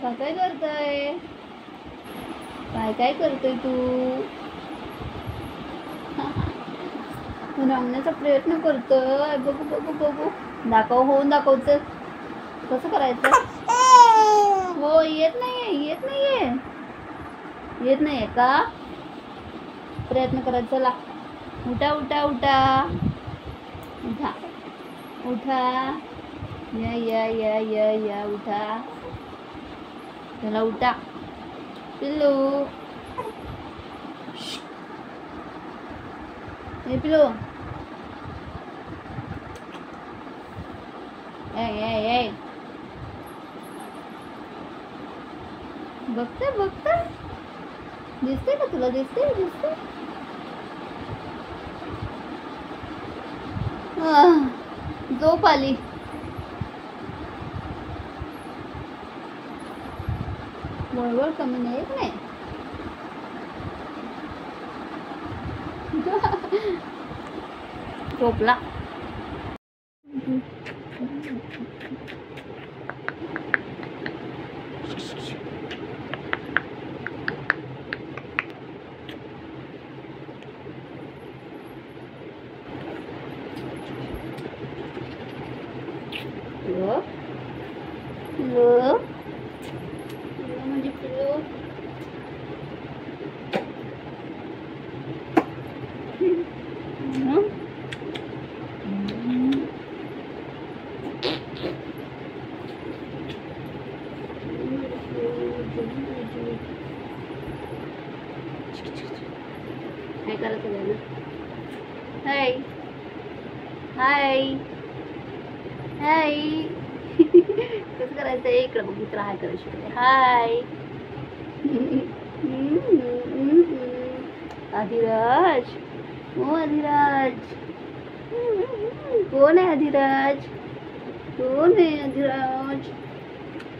काय करतोय? काय करतोय तू? तू रंगण्याचा प्रयत्न करतोय. बघू बघू बघू. दाखव, होऊन दाखवचं. कसं करायचं? हो, येत नाहीये का? प्रयत्न करायचा. चला, उठा उठा उठा उठा उठा. या उठा. चला उठा पिल्लू. हे पिल्लू. ए बघते दिसते का तुला? दिसते. झोप आली. बरोबर कमी नाही येत नाही. झोपला. पिल्लू म्हणजे पिल्लू. काय करायचं ना? हाय कसं करायचं? इकडं बघ, मित्र हाय करायचं. हाय. अधिराज. हो अधिराज. कोण आहे अधिराज?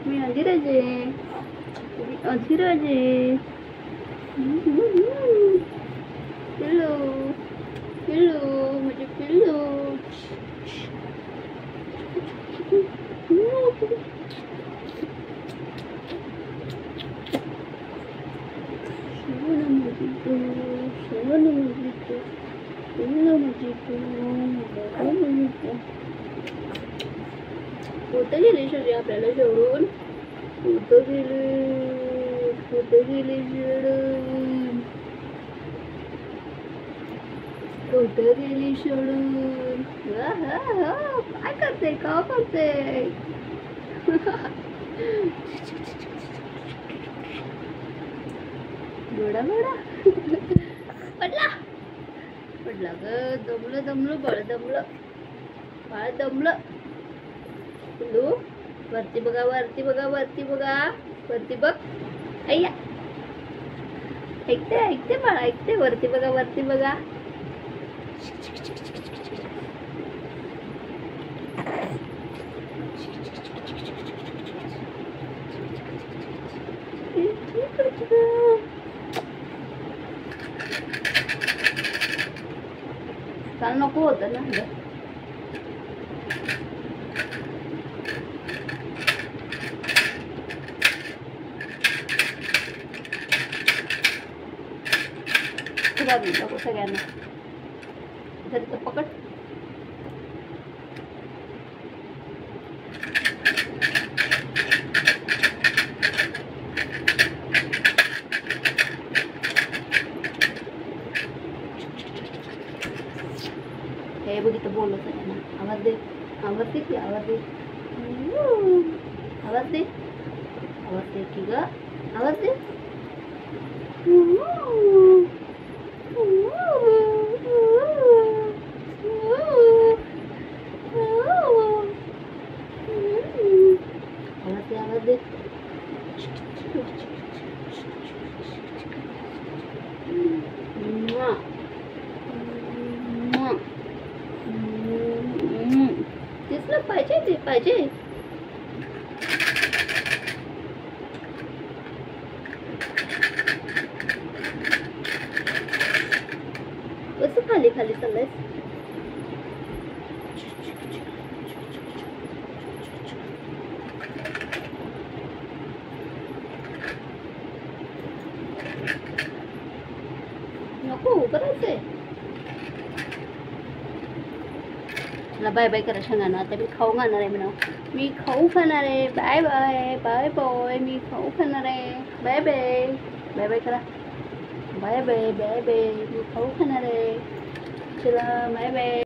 मी अधिराज आहे. पिल्लू म्हणजे पिल्लू. कुठं गेली शौर्य आपल्याला सोडून? कुठं गेली सोडून? काय करते? का करते? बडा पडला ग. दमलं बाळ दमलं. पिल्लू वरती बघा. वरती बघ. अय्या, ऐकते बाळ, ऐकते. वरती बघा. चाल नको होतं ना. नको सगळ्यांना. पकड. हे बघितलं बोलत सगळ्यांना. आवाज दे की. आवाज दे की ग. आवाज दे. आवाज दे. दिसलं पाहिजे. कसं खाली चाललंय? नको करायचंय. चला बाय बाय करा शेंगांना. आता मी खाऊ खाणार आहे म्हणा. मी खाऊ खाणार आहे. Bye bye bye bye. मी खाऊ खाणार आहे. बाय बाय बाय बाय करा. Bye bye bye bye. मी खाऊ खाणार आहे. चला बाय बाय.